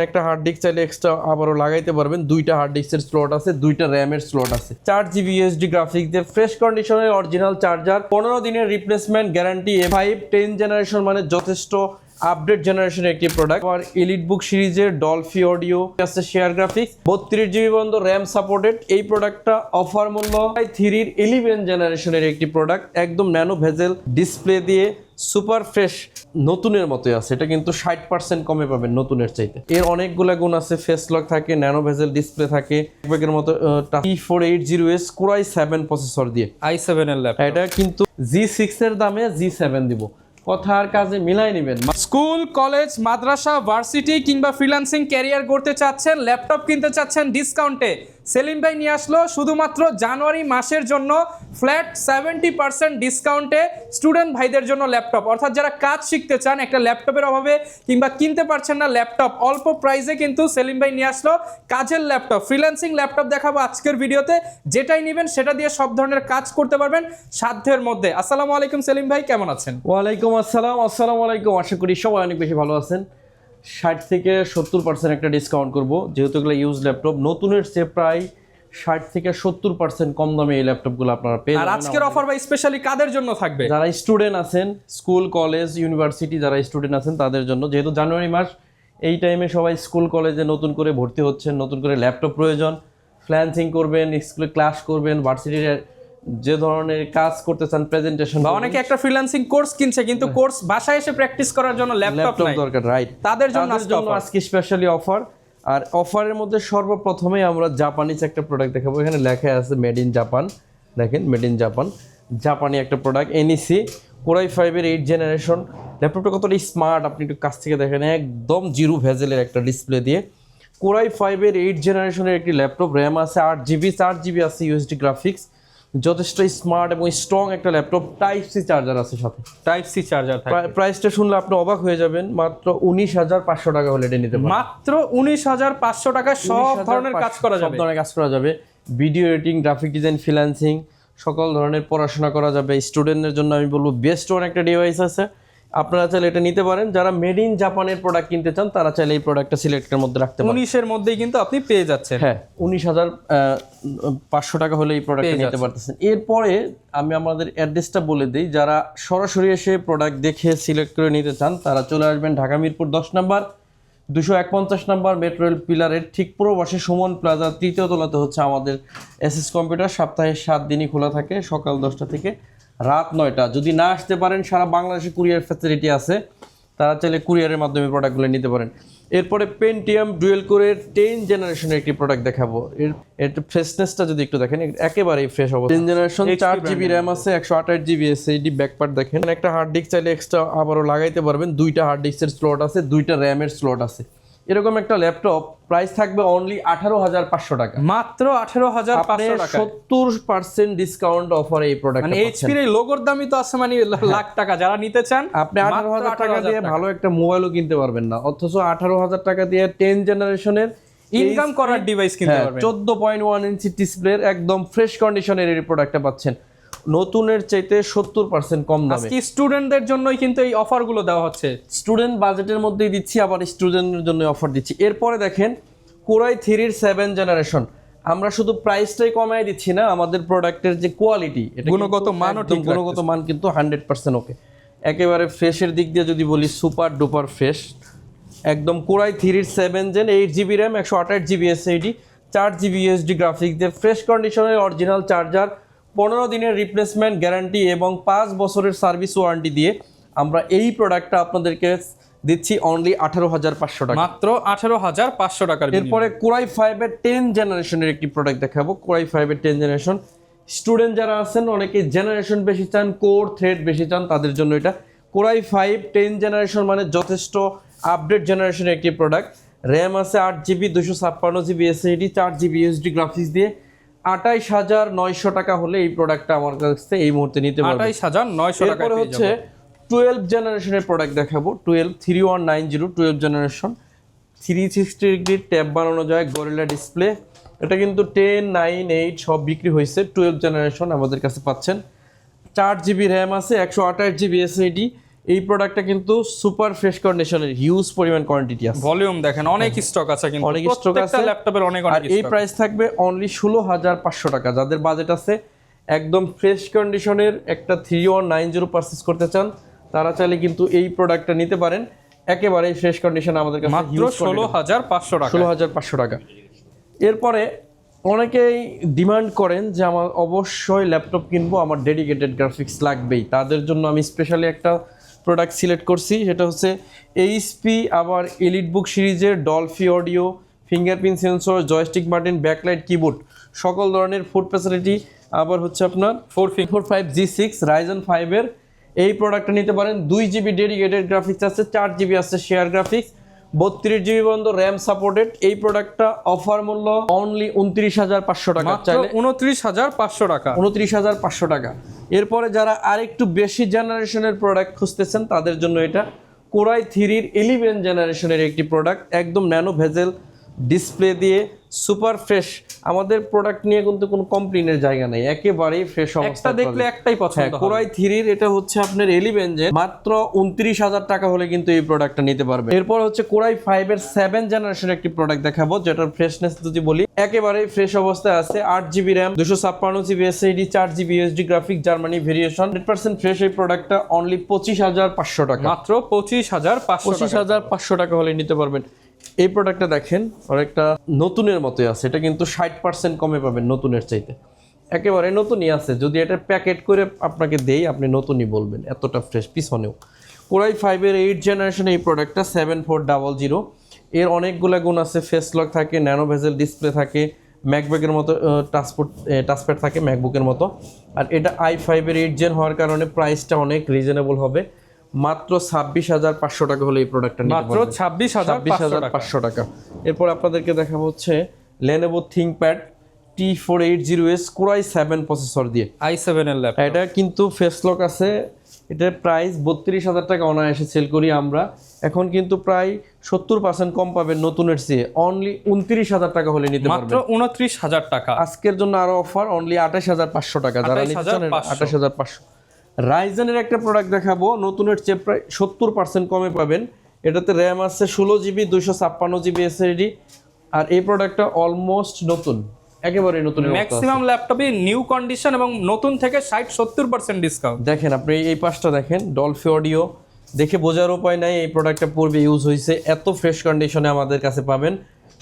একটা hard disk চাইলে extra আবারও লাগাইতে পারবেন। দুইটা হার্ড ডিস্কের স্লট আছে, দুইটা র্যামের স্লট আছে, 4 GB USD গ্রাফিক্স দিয়ে ফ্রেশ কন্ডিশনের অরিজিনাল চার্জার, 15 দিনের রিপ্লেসমেন্ট গ্যারান্টি, 5-10 জেনারেশন মানে যথেষ্ট আপডেট জেনারেশনের একটি প্রোডাক্ট। আর এলিট বুক সিরিজের ডলফি অডিও আছে, শেয়ার গ্রাফিক্স, 32 GB পর্যন্ত র্যাম সাপোর্টেড। এই প্রোডাক্টটা অফার মূল্য 3 11 জেনারেশনের একটি প্রোডাক্ট, একদম ন্যানো ভেজেল ডিসপ্লে দিয়ে সুপার ফ্রেশ নতুনের মতোই আছে। এটা কিন্তু 60% কমে পাবেন নতুনের চাইতে। এর অনেকগুলা গুণ আছে, ফেস লক থাকে, ন্যানো ভেজেল ডিসপ্লে থাকে, ব্যাগের মতো T480S Core i7 প্রসেসর দিয়ে i7 এর ল্যাপটপ। এটা কিন্তু G6 এর দামে G7 দিব, কথা আর কাজে মিলাই নেবেন। স্কুল, কলেজ, মাদ্রাসা, ভার্সিটি কিংবা ফ্রিল্যান্সিং ক্যারিয়ার করতে চাচ্ছেন, ল্যাপটপ কিনতে চাচ্ছেন ডিসকাউন্টে, সেলিম ভাই নিয়ে আসলো শুধুমাত্র জানুয়ারি মাসের জন্য ফ্ল্যাট 70% ডিসকাউন্টে স্টুডেন্ট ভাইদের জন্য ল্যাপটপ। অর্থাৎ যারা কাজ শিখতে চান, একটা ল্যাপটপের অভাবে কিংবা কিনতে পারছেন না ল্যাপটপ, অল্প প্রাইসে কিন্তু সেলিম ভাই নিয়ে আসলো কাজের ল্যাপটপ। ফ্রিল্যান্সিং ল্যাপটপ দেখাবো আজকের ভিডিওতে, যেটাই নেবেন সেটা দিয়ে সব ধরনের কাজ করতে পারবেন সাধ্যের মধ্যে। আসসালামু আলাইকুম সেলিম ভাই, কেমন আছেন? ওয়ালাইকুম আসসালাম। আসসালামু আলাইকুম। আশা করি সবাই অনেক বেশি ভালো আছেন। 60 থেকে 70% একটা ডিসকাউন্ট করব, যেহেতু এগুলো ইউজ ল্যাপটপ। নতুনের চেয়ে প্রায় 60 থেকে 70% কম দামে এই ল্যাপটপগুলো আপনারা পেয়ে যাবেন। আর আজকের অফার ভাই স্পেশালি কাদের জন্য থাকবে? যারা স্টুডেন্ট আছেন, স্কুল, কলেজ, ইউনিভার্সিটি যারা স্টুডেন্ট আছেন তাদের জন্য। যেহেতু জানুয়ারি মাস, এই টাইমে সবাই স্কুল কলেজে নতুন করে ভর্তি হচ্ছেন, নতুন করে ল্যাপটপ প্রয়োজন। ফ্রিল্যান্সিং করবেন, স্কুলে ক্লাস করবেন, ভার্সিটির যে ধরনের কাজ করতে চান, প্রেজেন্টেশন, বা অনেকে একটা ফ্রিল্যান্সিং কোর্স কিনছে কিন্তু কোর্স বাসায় এসে প্র্যাকটিস করার জন্য ল্যাপটপ দরকার, রাইট? তাদের জন্য আজকে স্পেশালি অফার। আর অফারের মধ্যে সর্বপ্রথমে আমরা জাপানিজ একটা প্রোডাক্ট দেখাবো। এখানে লেখা আছে মেড ইন জাপান, দেখেন মেড ইন জাপান, জাপানি একটা প্রোডাক্ট। NEC Core i5 এর 8 জেনারেশন ল্যাপটপটা কতটা স্মার্ট আপনি একটু কাছ থেকে দেখেন, একদম জিরো ভেজেলের একটা ডিসপ্লে দিয়ে। Core i5 এর 8 জেনারেশনের একটি ল্যাপটপ, র্যাম আছে 8 GB, 4 GB আছে USD গ্রাফিক্স, যথেষ্ট স্মার্ট এবং স্ট্রং একটা ল্যাপটপ। Type-C চার্জার আছে সাথে, Type-C চার্জার থাকবে। প্রাইসটা শুনলে আপনি অবাক হয়ে যাবেন, মাত্র 19,500 টাকা হলে এটা নিতে পারেন। মাত্র 19,500 টাকায় সব ধরনের কাজ করা যাবে। সব ধরনের কাজ করা যাবে, video editing, graphic design, freelancing, সকল ধরনের পড়াশোনা করা যাবে। স্টুডেন্টদের জন্য আমি বলবো বেস্ট ওয়ান একটা ডিভাইস আছে, আপনারা চাইলে এটা নিতে পারেন। যারা মেড ইন জাপানের প্রোডাক্ট কিনতে চান তারা চাইলে এই প্রোডাক্টটা সিলেক্টের মধ্যে রাখতে পারেন। 19-এর মধ্যেই কিন্তু আপনি পেয়ে যাচ্ছেন। হ্যাঁ, 19,500 টাকা হলে এই প্রোডাক্টটা নিতে পারতেছেন। এরপরে আমি আমাদের অ্যাড্রেসটা বলে দিই, যারা সরাসরি এসে প্রোডাক্ট দেখে সিলেক্ট করে নিতে চান তারা চলে আসবেন ঢাকা মিরপুর 10 নম্বর 251 নম্বর মেট্রো রেল পিলারের ঠিক পূর্ব পাশে সুমন প্লাজা 3য় তলাতে হচ্ছে আমাদের SS কম্পিউটার। সপ্তাহে 7 দিনই খোলা থাকে, সকাল 10টা থেকে রাত 9টা। যদি না আসতে পারেন, সারা বাংলাদেশে কুরিয়ার ফ্যাসিলিটি আছে, তারা চাইলে কুরিয়ারের মাধ্যমে প্রোডাক্টগুলো নিতে পারেন। এরপরে পেন্টিয়াম ডুয়েল কোরের 10 জেনারেশনের একটি প্রোডাক্ট দেখাবো। এর ফ্রেশনেসটা যদি একটু দেখেন, একেবারেই ফ্রেশ অবস্থা। 10 জেনারেশন, 4 GB র্যাম আছে, 128 GB SSD, ব্যাকপার্ট দেখেন। একটা হার্ড ডিস্ক চাইলে এক্সট্রা আবারও লাগাইতে পারবেন, দুইটা হার্ড ডিস্কের স্লট আছে, দুইটা র্যামের স্লট আছে। এরকম একটা ল্যাপটপ প্রাইস থাকবে অনলি 18,500 টাকা, মাত্র 18,500 টাকা। 70% ডিসকাউন্ট অফারে এই প্রোডাক্ট, মানে এইচপির এই লোগোর দামই তো আছে মানে লাখ টাকা। যারা নিতে চান আপনি 18,000 টাকা দিয়ে ভালো একটা মোবাইলও কিনতে পারবেন না, অথচ 18,000 টাকা দিয়ে 10 জেনারেশনের ইনকাম করার ডিভাইস কিনতে পারবেন। 14.1 ইঞ্চি ডিসপ্লের একদম ফ্রেশ কন্ডিশনের এই প্রোডাক্টটা পাচ্ছেন নতুনের চাইতে 70% কম দামে। আজকে স্টুডেন্টদের জন্যই কিন্তু এই অফারগুলো দেওয়া হচ্ছে। স্টুডেন্ট বাজেটের মধ্যেই দিচ্ছি, আবার স্টুডেন্টের জন্য অফার দিচ্ছি। এরপরে দেখেন Core i3 এর 7 জেনারেশন। আমরা শুধু প্রাইসটাই কমায় দিচ্ছি না, আমাদের প্রোডাক্টের যে কোয়ালিটি, এটা গুণগত মানও ঠিক, গুণগত মান কিন্তু 100% ওকে। একেবারে ফ্রেশের দিক দিয়ে যদি বলি, সুপার ডুপার ফ্রেশ একদম। Core i3 এর 7 gen, 8 GB RAM, 128 GB SSD, 4 GB USD graphics দিয়ে ফ্রেশ কন্ডিশনের অরিজিনাল চার্জার, 15 দিনের রিপ্লেসমেন্ট গ্যারান্টি এবং 5 বছরের সার্ভিস ওয়ারেন্টি দিয়ে আমরা এই প্রোডাক্টটা আপনাদেরকে দিচ্ছি অনলি 18,500 টাকা, মাত্র 18,500 টাকার। এরপরে Core i5 এর 10 জেনারেশনের একটি প্রোডাক্ট দেখাবো। Core i5 এর 10 জেনারেশন, স্টুডেন্ট যারা আছেন অনেকে জেনারেশন বেশি চান, কোর থ্রেড বেশি চান, তাদের জন্য এটা। Core i5 10 জেনারেশন মানে যথেষ্ট আপডেট জেনারেশনের একটি প্রোডাক্ট। র্যাম আছে 8 GB, 256 GB SSD, 4 GB USD graphics দিয়ে 28,900 টাকা হলে এই প্রোডাক্টটা আমার কাছে এই মুহূর্তে নিতে পারবেন। 28,900 টাকা। এরপরে হচ্ছে 12 জেনারেশনের প্রোডাক্ট দেখাবো। 12 জেনারেশন, 360 ডিগ্রি ট্যাব বানানো যায়, গরিলা ডিসপ্লে। এটা কিন্তু 10, 9, 8 সব বিক্রি হয়েছে। 12 জেনারেশন আমাদের কাছে পাচ্ছেন। 4 GB র্যাম আছে, 128 GB SSD, এই প্রোডাক্টটা কিন্তু সুপার ফ্রেশ কন্ডিশনের হিউজ পরিমাণ কোয়ান্টিটি আছে, ভলিউম দেখেন অনেক স্টক আছে, কিন্তু অনেক স্টক আছে ল্যাপটপের অনেক আর এই প্রাইস থাকবে অনলি 16,500 টাকা। যাদের বাজেট আছে একদম ফ্রেশ কন্ডিশনের একটা 3190 পারচেজ করতে চান তারা চাইলে কিন্তু এই প্রোডাক্টটা নিতে পারেন, একেবারে ফ্রেশ কন্ডিশন আমাদের কাছে মাত্র 16,500 টাকা। 16,500 টাকা। এরপরে অনেকেই ডিমান্ড করেন যে আমার অবশ্যই ল্যাপটপ কিনবো, আমার ডেডিকেটেড গ্রাফিক্স লাগবেই, তাদের জন্য আমি স্পেশালি একটা প্রোডাক্ট সিলেক্ট করছি, সেটা হচ্ছে এইচপি আবার এলিটবুক সিরিজের ডলফি audio, fingerprint sensor, joystick button, backlight, keyboard, সকল ধরনের ফুড ফ্যাসিলিটি, আবার হচ্ছে আপনার 45G6 Ryzen 5 এর এই প্রোডাক্টটা নিতে পারেন। 2GB ডেডিকেটেড গ্রাফিক্স আছে, 4GB আছে শেয়ার গ্রাফিক্স, 32GB পর্যন্ত র্যাম সাপোর্টেড। এই প্রোডাক্টটা অফার মূল্য অনলি 29,500 টাকা, চাইলে 29,500 টাকা। 29,500 টাকা। এরপরে যারা আরেকটু বেশি জেনারেশনের প্রোডাক্ট খুঁজতেছেন তাদের জন্য এটা কোরাই 3 11 জেনারেশনের একটি প্রোডাক্ট, একদম ন্যানো ভেজেল ডিসপ্লে দিয়ে সুপার ফ্রেশ। আমাদের প্রোডাক্ট নিয়ে কিন্তু কোনো কমপ্লেনের জায়গা নেই, একেবারেই ফ্রেশ অবস্থা, দেখলে একটাই পছন্দ হবে। কোরাই 3 এটা হচ্ছে আপনার 11 জেন, মাত্র 29,000 টাকা হলে কিন্তু এই প্রোডাক্টটা নিতে পারবে। এরপর হচ্ছে কোরাই 5 এর 7 জেনারেশনের একটি প্রোডাক্ট দেখাবো, যেটার ফ্রেশনেস যদি বলি একেবারেই ফ্রেশ অবস্থায় আছে। 8GB RAM, 256GB SSD, 4GB USD graphic, Germany variation, 100% fresh. এই প্রোডাক্টটা অনলি 25,500 টাকা, মাত্র 25,500 টাকা হলে নিতে পারবেন। এই প্রোডাক্টটা দেখেন অনেকটা নতুনের মতোই আছে, এটা কিন্তু 60% কমে পাবেন নতুনের চাইতে, একেবারে নতুনই আছে। যদি এটা প্যাকেট করে আপনাকে দেই আপনি নতুনই বলবেন, এতটা ফ্রেশ। পিছনেও কোরাই 5 এর 8 জেনারেশন এই প্রোডাক্টটা 7400, এর অনেকগুলো গুণ আছে। ফেস লক থাকে, ন্যানো ভেজেল ডিসপ্লে থাকে, ম্যাকবুকের মতো টাচপ্যাড থাকে ম্যাকবুকের মতো। আর এটা i5 এর 8 জেন হওয়ার কারণে প্রাইসটা অনেক রিজনেবল হবে, মাত্র 26,500 টাকা হলে এই প্রোডাক্টটা নিতে পারবেন, মাত্র 26,500 টাকা। এরপর আপনাদেরকে দেখাবো হচ্ছে Lenovo ThinkPad T480S core i 7 processor দিয়ে i7 এর ল্যাপটপ। এটা কিন্তু ফেস লক আছে, এটার প্রাইস 32,000 টাকা অনায়াসে সেল করি আমরা, এখন কিন্তু প্রায় 70% কম পাবেন নতুনের চেয়ে, অনলি 29,000 টাকা হলে নিতে পারবেন, মাত্র 29,000 টাকা। আজকের জন্য আরো অফার অনলি 28,500 টাকা, যারা নিতে চান 28,500। রাইজেনের একটা প্রোডাক্ট দেখাবো, নতুনের চেয়ে প্রায় 70% কমে পাবেন। এটাতে র্যাম আছে 16GB, 256GB SSD, আর এই প্রোডাক্টটা অলমোস্ট নতুন, একেবারে নতুন। ম্যাক্সিমাম ল্যাপটপে নিউ কন্ডিশন এবং নতুন থেকে 60-70% ডিসকাউন্ট। দেখেন আপনি এই পাশটা দেখেন, ডলফি অডিও, দেখে বোঝার উপায় নাই এই প্রোডাক্টটা পূর্বে ইউজ হয়েছে, এত ফ্রেশ কন্ডিশনে আমাদের কাছে পাবেন।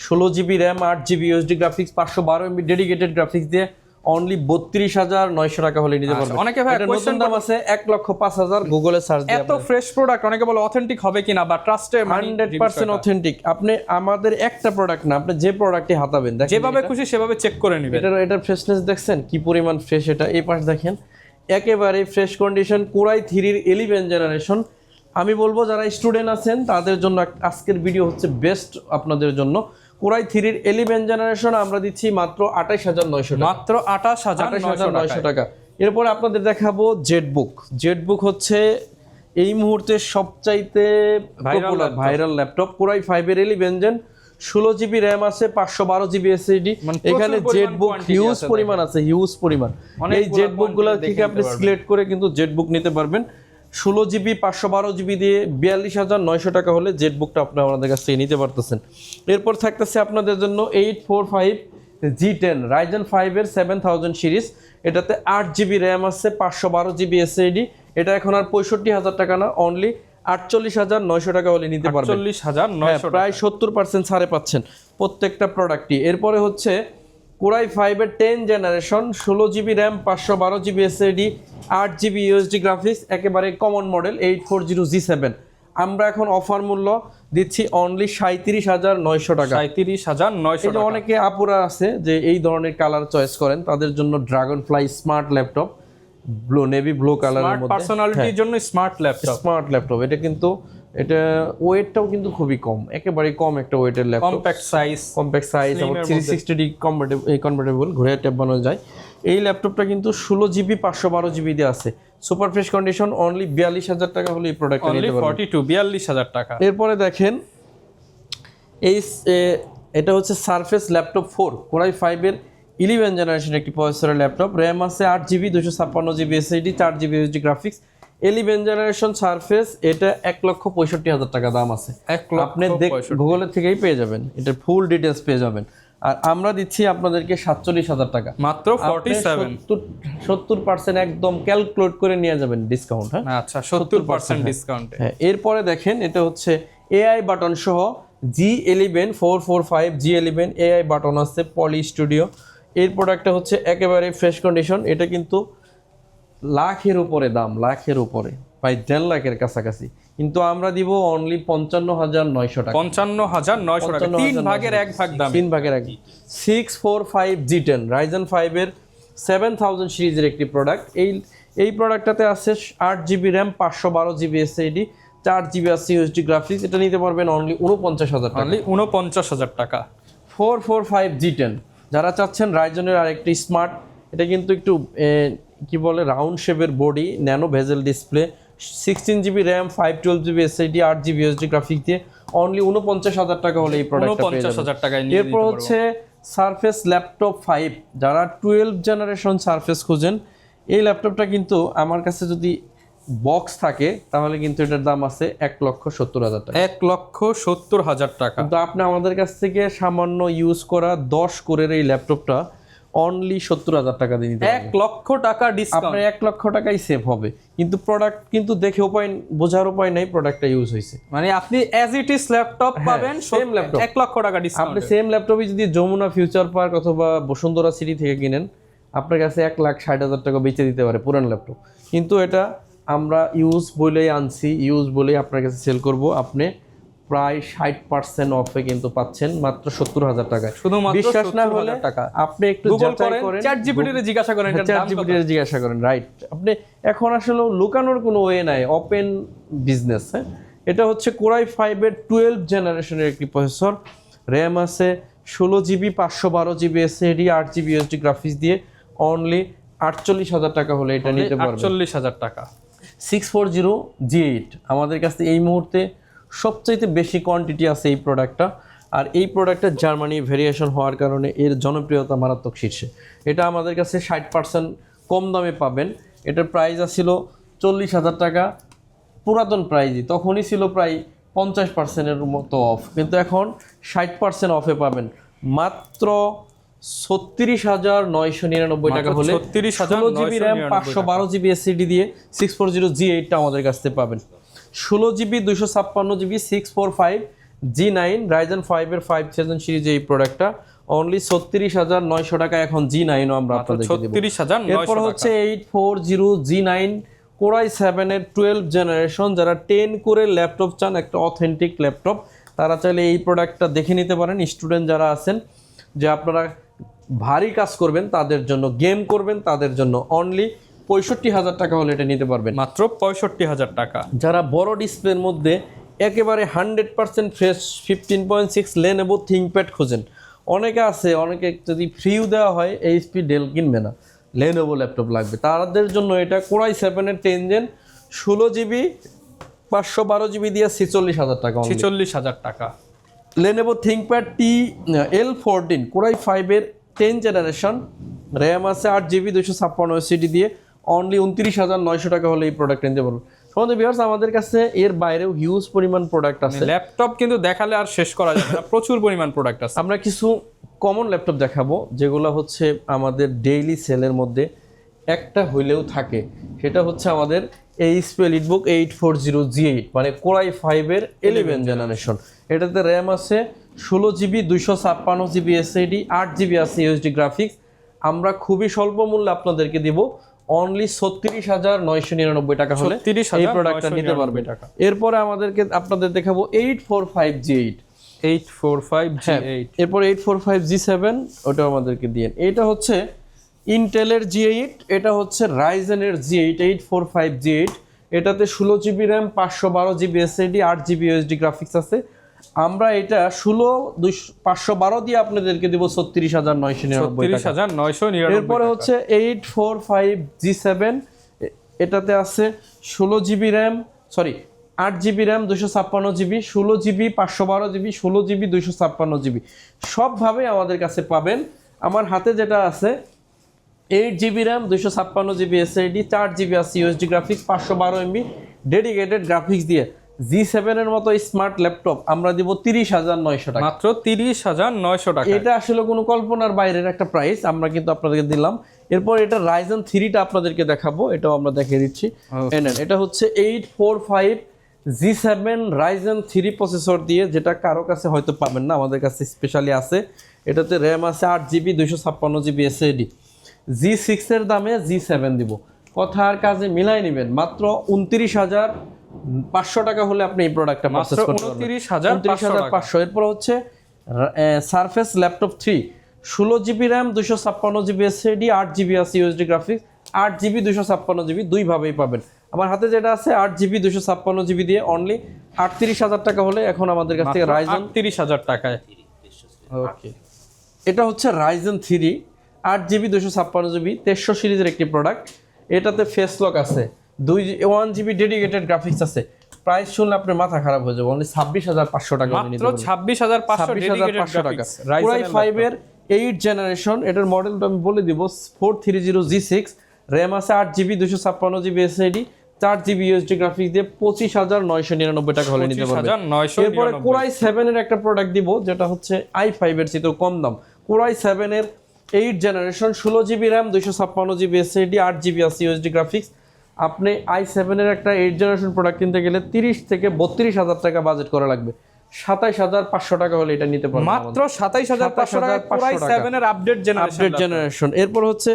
16GB RAM, 8GB USD graphics, 512MB dedicated graphics দিয়ে অনলি 32,900 টাকা হলে নিতে পারবেন। অনেকে ভাই কোশ্চেন দাম আছে 1,05,000, গুগলে সার্চ দিয়ে এত ফ্রেশ প্রোডাক্ট অনেকে বলে অথেন্টিক হবে কিনা বা ট্রাস্টে 100% অথেন্টিক। আপনি আমাদের একটা প্রোডাক্ট না, আপনি যে প্রোডাক্টই হাতাবেন দেখেন যেভাবে খুশি সেভাবে চেক করে নেবেন। এটার ফ্রেশনেস দেখছেন কি পরিমাণ ফ্রেশ, এটা এই পাশ দেখেন একেবারে ফ্রেশ কন্ডিশন। Core i 3 11 generation. আমি বলবো যারা স্টুডেন্ট আছেন তাদের জন্য আজকের ভিডিও হচ্ছে বেস্ট আপনাদের জন্য। কোরাই 3 11 জেনারেশন আমরা দিচ্ছি মাত্র 28,900 টাকা, মাত্র 28,900 টাকা। এরপরে আপনাদের দেখাবো জেটবুক হচ্ছে এই মুহূর্তে সবচাইতে ভাইরাল ল্যাপটপ। কোরাই 5 এর 11 জেন, 16GB র্যাম আছে, 512GB SSD। এখানে জেটবুক হিউজ পরিমাণ আছে, হিউজ পরিমাণ। এই জেটবুক গুলা থেকে আপনি সিলেক্ট করে কিন্তু জেটবুক নিতে পারবেন। 16GB 512GB দিয়ে 42,900 টাকা হলে জেটবুকটা আপনি আমাদের কাছ থেকে নিতে পারতেছেন। এরপর থাকতেছে আপনাদের জন্য 845G10 Ryzen 5 এর 7000 সিরিজ, এটাতে 8GB র্যাম আছে, 512GB SSD। এটা এখন আর 65,000 টাকা না, অনলি 48,900 টাকা হলে নিতে পারবেন। 48,900, প্রায় 70% ছাড়ে পাচ্ছেন প্রত্যেকটা প্রোডাক্টই। এরপরে হচ্ছে কোরাই 5 এর 10 generation, 16GB RAM, 512GB SSD, 8GB USD graphics, একেবারে কমন মডেল 840G7। আমরা এখন অফার মূল্য দিচ্ছি অনলি 37,900 টাকা। 37,900 টাকা। অনেকে আপুরা আছে যে এই ধরনের কালার চয়েস করেন, তাদের জন্য dragon fly smart laptop, navy blue কালারের মধ্যে, পার্সোনালিটির জন্য স্মার্ট ল্যাপটপ। এটা কিন্তু এটা ওয়েটটাও কিন্তু খুবই কম, একেবারে কম একটা ওয়েটের ল্যাপটপ, কম্প্যাক্ট সাইজ, এবং 360 কনভার্টেবল ঘুরে ট্যাব বানানো যায়। এই ল্যাপটপটা কিন্তু 16GB 512GB দিয়ে আছে, সুপার ফ্রেশ কন্ডিশন, অনলি 42,000 টাকা হলে এই প্রোডাক্টটা নিতে পারবেন। 42,000 টাকা। এরপরে দেখেন এটা হচ্ছে সারফেস ল্যাপটপ 4 কোরাই 5 এর 11 জেনারেশন একটি প্রসেসরের ল্যাপটপ। র্যাম আছে 8GB, 256GB SSD, 4GB USD graphics. 11 generation surface, এটা 1,65,000 টাকা দাম আছে। আপনি গুগলের থেকেই পেয়ে যাবেন, এটার ফুল ডিটেলস পেয়ে যাবেন। আর আমরা দিচ্ছি আপনাদেরকে 47,000 টাকা, মাত্র 47। 70% একদম ক্যালকুলেট করে নিয়ে যাবেন ডিসকাউন্ট। হ্যাঁ আচ্ছা, 70% ডিসকাউন্টে। হ্যাঁ, এরপরে দেখেন এটা হচ্ছে এআই বাটন সহ G11 445 G11 এআই বাটন আছে পলি স্টুডিও। এর প্রোডাক্টটা হচ্ছে একেবারে ফ্রেশ কন্ডিশন। এটা কিন্তু লাখের উপরে দাম, লাখের উপরে, প্রায় 1.5 লাখের কাছাকাছি, কিন্তু আমরা দিব অনলি 55,900 টাকা। 55,900 টাকা, 3 ভাগের 1 ভাগ দাম। 3 ভাগের 1। 645 G10 Ryzen 5 এর 7000 সিরিজের একটি প্রোডাক্ট। এই প্রোডাক্টটাতে আছে 8GB RAM, 512GB SSD, 4GB আছে ইউএসডি গ্রাফিক্স। এটা নিতে পারবেন অনলি 49,000 টাকা। অনলি 49,000 টাকা। 445 G10 যারা চাচ্ছেন রাইজনের আরেকটি স্মার্ট, এটা কিন্তু একটু কি বলে রাউন্ড শেপের body, nano bezel display, 16GB RAM, 512GB SSD, 8GB USD graphics দিয়ে অনলি 49,000 টাকা হলে এই প্রোডাক্টটা পেয়ে যাবেন। 49,000 টাকায় নিয়ে এরপর হচ্ছে সারফেস ল্যাপটপ 5, যারা 12 জেনারেশন সারফেস খুঁজেন, এই ল্যাপটপটা কিন্তু আমার কাছে যদি বক্স থাকে তাহলে কিন্তু এটার দাম আছে 1,70,000 টাকা। 1,70,000 টাকা। কিন্তু আপনি আমাদের কাছ থেকে সামান্য ইউজ করা 10 কোরের এই ল্যাপটপটা অনলি 70,000 টাকা দিয়ে নিতে পারবেন। 1 লক্ষ টাকা ডিসকাউন্ট, আপনার 1 লক্ষ টাকাই সেভ হবে। কিন্তু প্রোডাক্ট কিন্তু দেখে বোঝার উপায় নাই প্রোডাক্টটা ইউজ হয়েছে। মানে আপনি অ্যাজ ইট ইজ ল্যাপটপ পাবেন, সেম ল্যাপটপ 1 লক্ষ টাকা ডিসকাউন্ট। আপনি সেম ল্যাপটপই যদি যমুনা ফিউচার পার্ক অথবা বসুন্ধরা সিটি থেকে কিনেন, আপনার কাছে 1,60,000 টাকা বেচে দিতে পারে পুরান ল্যাপটপ। কিন্তু এটা আমরা ইউজ বলেই আনছি, ইউজ বলেই আপনার কাছে সেল করব। আপনি প্রায় 60% অফে কিন্তু পাচ্ছেন মাত্র 70,000 টাকায়। শুধুমাত্র বিশ্বাস না হলে টাকা আপনি একটু গুগল যাচাই করেন, ChatGPT তে জিজ্ঞাসা করেন, এটার দাম কত। ChatGPT তে জিজ্ঞাসা করেন, রাইট। আপনি এখন আসলে লুকানোর কোনো ওয়ে নাই, ওপেন বিজনেস। হ্যাঁ, এটা হচ্ছে কোরাই 5 এর 12 জেনারেশনের একটি প্রসেসর, র্যাম আছে 16GB, 512GB SSD, 8GB USD graphics দিয়ে অনলি 48,000 টাকা হলে এটা নিতে পারবেন। 48,000 টাকা। 640 G8 আমাদের কাছে এই মুহূর্তে সবচাইতে বেশি কোয়ান্টিটি আছে এই প্রোডাক্টটা। আর এই প্রোডাক্টটা জার্মানি ভেরিয়েশন হওয়ার কারণে এর জনপ্রিয়তা মারাত্মক শীর্ষে। এটা আমাদের কাছে 60% কম দামে পাবেন। এটার প্রাইস ছিল 40,000 টাকা, পুরাতন প্রাইজই, তখনই ছিল প্রায় 50%-এর মতো অফ, কিন্তু এখন 60% অফে পাবেন মাত্র 36,999 টাকা হলে। 16GB RAM, 512GB SSD দিয়ে 640 G8টা আমাদের কাছ থেকে পাবেন। 16GB 256GB 645 G9 Ryzen 5 এর 5000 সিরিজ এই প্রোডাক্টটা অনলি 36,900 টাকা। এখন G9ও আমরা আপনাদেরকে দেব 36,900 এরপর হচ্ছে 840 G9 কোরাই 7 এর 12 জেনারেশন। যারা 10 কোরের ল্যাপটপ চান, একটা অথেন্টিক ল্যাপটপ, তারা চাইলে এই প্রোডাক্টটা দেখে নিতে পারেন। স্টুডেন্ট যারা আছেন, যে আপনারা ভারী কাজ করবেন তাদের জন্য, গেম করবেন তাদের জন্য অনলি 65,000 টাকা হলে এটা নিতে পারবেন, মাত্র 65,000 টাকা। যারা বড় ডিসপ্লের মধ্যে একেবারে 100% ফ্রেশ 15.6 Lenovo ThinkPad খোঁজেন, অনেকে আছে, অনেকে যদি ফ্রিও দেওয়া হয় HP ডেল কিনবে না, Lenovo ল্যাপটপ লাগবে, তাদের জন্য এটা কোরাই 7 এর 10 জেন 16GB 512GB দিয়ে 46,000 টাকা। 46,000 টাকা। Lenovo ThinkPad L14 কোরাই 5 এর 10 জেনারেশন, র্যাম আছে 8GB 256 SSD দিয়ে অনলি 29,900 টাকা হলে এই প্রোডাক্ট নিতে পারবেন। সমস্ত ভিউয়ার্স, আমাদের কাছে এর বাইরেও হিউজ পরিমাণ প্রোডাক্ট আছে। ল্যাপটপ কিন্তু দেখালে আর শেষ করা যাবে না, প্রচুর পরিমাণ প্রোডাক্ট আছে। আমরা কিছু কমন ল্যাপটপ দেখাবো যেগুলো হচ্ছে আমাদের ডেইলি সেলের মধ্যে একটা হইলেও থাকে। সেটা হচ্ছে আমাদের HP EliteBook 840 G8, মানে কোরাই 5 এর 11 জেনারেশন। এটাতে র্যাম আছে 16GB 256GB SSD, 8GB আছে ইউএসডি গ্রাফিক্স। আমরা খুবই স্বল্প মূল্যে আপনাদেরকে দিব অনলি 36,999 টাকা হলে এই প্রোডাক্টটা নিতে পারবেন। এরপরে আপনাদের দেখাবো 845 G8। 845 G8, এরপর 845 G7, ওটা আমাদেরকে দিয়েন। এটা হচ্ছে ইন্টেলের G8, এটা হচ্ছে রাইজেনের G8 845 G8। এটাতে 16GB RAM, 512GB SSD, 8GB USD graphics আছে। আমরা এটা 512 দিয়ে আপনাদেরকে দিব 36,999 টাকা। এরপরে হচ্ছে 845 G7, এটাতে আছে 16GB RAM, 8GB RAM 256GB, 16GB 512GB, 16GB 256GB, সবভাবে আমাদের কাছে পাবেন। আমার হাতে যেটা আছে 8 GB RAM 256 GB SSD 4 GB আছে USD graphics 512 MB dedicated graphics দিয়ে G7 এর মতো স্মার্ট ল্যাপটপ আমরা দিব 30,900 টাকা, মাত্র 30,900 টাকা। এটা আসলে কোনো কল্পনার বাইরের একটা প্রাইস আমরা কিন্তু আপনাদেরকে দিলাম। এরপর এটা Ryzen 3টা আপনাদেরকে দেখাবো, এটাও আমরা দেখিয়ে দিচ্ছি। এটা হচ্ছে 845 G7 Ryzen 3 প্রসেসর দিয়ে, যেটা কারো কাছে হয়তো পাবেন না, আমাদের কাছে স্পেশালি আছে। এটাতে র্যাম আছে 8 GB 256 GB SSD। G6 এর দামে G7 দিব, কথা আর কাজে মিলাই নেবেন। মাত্র 29,500 টাকা হলে আপনি এই প্রোডাক্টটা পারচেজ করতে পারবেন। 29,500। এরপর হচ্ছে surface laptop 3 16 GB RAM 256 GB SSD 8 GB আছে ইউএসডি গ্রাফিক্স 8 GB 256 GB দুইভাবেই পাবেন। আমার হাতে যেটা আছে 8 GB 256 GB দিয়ে অনলি 38,000 টাকা হলে এখন আমাদের কাছ থেকে Ryzen 30,000 টাকায়। ওকে, এটা হচ্ছে Ryzen 3 8 GB 256 GB 2300 সিরিজের একটি প্রোডাক্ট। এটাতে ফেস লক আছে, 1 GB ডেডিকেটেড গ্রাফিক্স আছে। প্রাইস শুনলে আপনার মাথা খারাপ হয়ে যাবে, অনলি 26,500 টাকা হলে নিতে মাত্র পারবেন। 26,500 ডেডিকেটেড 26,500 টাকা। গ্রাফিক্স। Core i5 এর 8 জেনারেশন, এটার মডেলটা আমি বলে দিব 430G6, র্যাম আছে 8 GB 256 GB SSD 4 GB USD graphics দিয়ে 25,999 টাকা হলে নিতে পারবেন। 25,999 এরপরে Core i7 এর একটা প্রোডাক্ট দিব, যেটা হচ্ছে i5 এর চেয়ে কম দাম। Core i7 এর 8 generation 16 GB RAM 256 GB SSD 8 GB আছে ইউএসডি গ্রাফিক্স। আপনি i7 এর একটা 8 জেনারেশন প্রোডাক্ট কিনতে গেলে 30 থেকে 32,000 টাকা বাজেট করা লাগবে। 27,500 টাকা হলে এটা নিতে পারবেন, মাত্র 27,500 টাকা Core i7 এর আপডেট জেনারেশন। এরপর হচ্ছে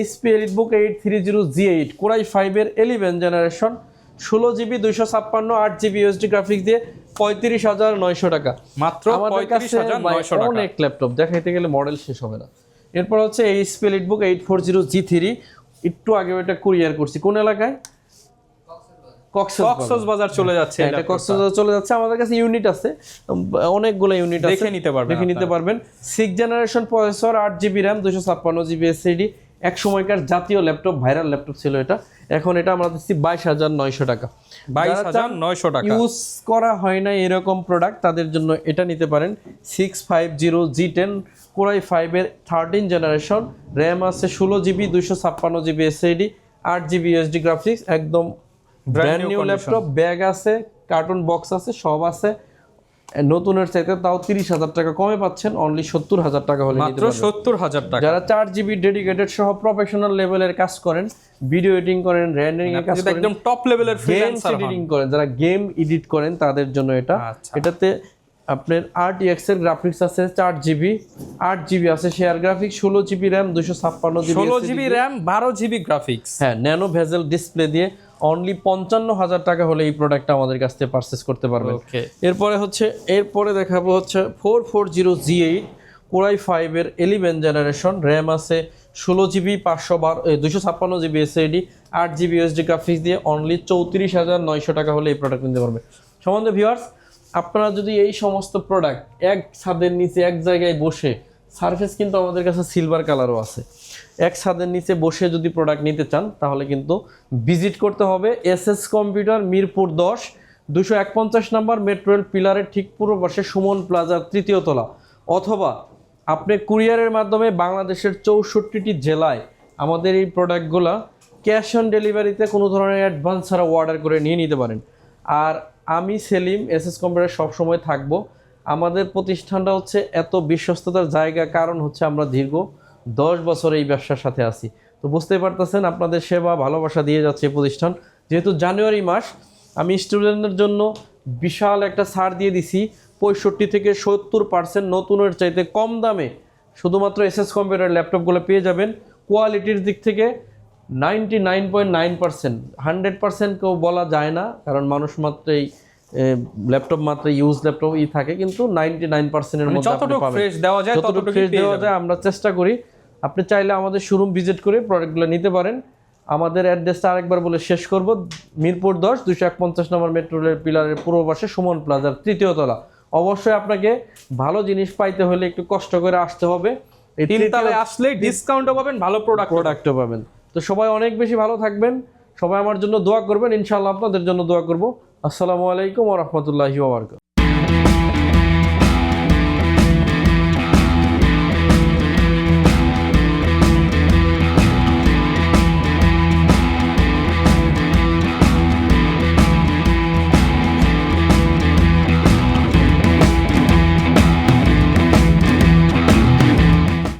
HP EliteBook 830G8 Core i5 এর 11 generation 16 GB 256 8 GB USD graphics দিয়ে 35,900 টাকা। মাত্র আমাদের কাছে 35,900 টাকা। অনেক ল্যাপটপ দেখাইতে গেলে মডেল শেষ হবে না। এরপর হচ্ছে HP EliteBook 840G3, একটু আগে এটা কুরিয়ার করছি কোন এলাকায়, কক্সবাজার চলে যাচ্ছে। এটা কক্সবাজার চলে যাচ্ছে। আমাদের কাছে ইউনিট আছে, অনেকগুলো ইউনিট আছে, দেখে নিতে পারবেন। 6 generation processor 8 GB RAM 256 GB SSD, এক সময়কার জাতীয় ল্যাপটপ, ভাইরাল ল্যাপটপ ছিল এটা। এখন এটা আমরা দিচ্ছি 22,900 টাকা। 22,900 টাকা। ইউজ করা হয় না এরকম প্রোডাক্ট, তাদের জন্য এটা নিতে পারেন। 650G10 Core i5 এর 13 জেনারেশন, র্যাম আছে 16 GB 256 GB SSD 8 GB USD graphics, একদম ব্র্যান্ড নিউ ল্যাপটপ। ব্যাগ আছে, কার্টুন বক্স আছে, সব আছে। নতুনের চাইতে তাও 30,000 টাকা কমে পাচ্ছেন, অনলি 70,000 টাকা হলে নিতে মাত্র পারবেন। 70,000 টাকা। যারা 4 GB ডেডিকেটেড সহ প্রফেশনাল লেভেলের কাজ করেন, ভিডিও এডিটিং করেন, রেন্ডারিং এর কাজ করেন, একদম টপ লেভেলের গেম ফ্রিল্যান্সার এডিটিং করেন, যারা গেম এডিট করেন তাদের জন্য এটা। এটাতে আপনার RTX এর গ্রাফিক্স আছে 4 GB 8 GB আছে share graphics 16 GB RAM 256 GB 16 GB RAM 12 GB graphics. হ্যাঁ, ন্যানো ভেজেল ডিসপ্লে দিয়ে অনলি 55,000 টাকা হলে এই প্রোডাক্টটা আমাদের কাছ থেকে পারচেজ করতে পারবেন। এরপরে দেখাবো হচ্ছে 440G8 Core i5 এর 11 জেনারেশন, র্যাম আছে 16 GB 256 GB SSD 8 GB USD graphics দিয়ে অনলি 34,900 টাকা হলে এই প্রোডাক্ট নিতে পারবে। সম্বন্ধে ভিউয়ার্স, আপনারা যদি এই সমস্ত প্রোডাক্ট এক ছাদের নিচে এক জায়গায় বসে, সারফেস কিন্তু আমাদের কাছে সিলভার কালারও আছে, এক ছাদের নিচে বসে যদি প্রোডাক্ট নিতে চান তাহলে কিন্তু ভিজিট করতে হবে SS কম্পিউটার মিরপুর 10 251 নম্বর মেট্রো রেল পিলারের ঠিক পূর্ব পাশে সুমন প্লাজার 3য় তলা, অথবা আপনি কুরিয়ারের মাধ্যমে বাংলাদেশের 64টি জেলায় আমাদের এই প্রোডাক্টগুলো ক্যাশ অন ডেলিভারিতে কোনো ধরনের অ্যাডভান্স ছাড়া অর্ডার করে নিয়ে নিতে পারেন। আর আমি সেলিম SS কম্পিউটার সবসময় থাকবো। আমাদের প্রতিষ্ঠানটা হচ্ছে এত বিশ্বস্ততার জায়গা, কারণ হচ্ছে আমরা দীর্ঘ 10 বছর এই ব্যবসার সাথে আছি। তো বুঝতেই পারতেছেন আপনাদের সেবা ভালোবাসা দিয়ে যাচ্ছে এই প্রতিষ্ঠান। যেহেতু জানুয়ারি মাস, আমি স্টুডেন্টদের জন্য বিশাল একটা ছাড় দিয়ে দিছি, 65 থেকে 70% নতুনের চাইতে কম দামে শুধুমাত্র SS কম্পিউটার ল্যাপটপগুলো পেয়ে যাবেন। কোয়ালিটির দিক থেকে 99.9%, 100% কেউ বলা যায় না, কারণ মানুষ মাত্রই ল্যাপটপ মাত্র ইউজ ল্যাপটপই থাকে, কিন্তু 99% এর মধ্যে আপনি পাবেন। ফ্রেশ দেওয়া যায় ততটুকু ফ্রেশ দেওয়া যায়, আমরা চেষ্টা করি। আপনি চাইলে আমাদের শোরুম ভিজিট করে প্রোডাক্টগুলো নিতে পারেন। আমাদের অ্যাড্রেসটা আরেকবার বলে শেষ করব, মিরপুর 10 251 নম্বর মেট্রো রেল পিলারের পূর্ব পাশে সুমন প্লাজার 3য় তলা। অবশ্যই আপনাকে ভালো জিনিস পাইতে হলে একটু কষ্ট করে আসতে হবে। এই তিনতলায় আসলে ডিসকাউন্টও পাবেন, ভালো প্রোডাক্টও পাবেন। তো সবাই অনেক বেশি ভালো থাকবেন, সবাই আমার জন্য দোয়া করবেন, ইনশাআল্লাহ আপনাদের জন্য দোয়া করব। আসসালামু আলাইকুম ওয়া রাহমাতুল্লাহি ওয়া বারাকাতুহু।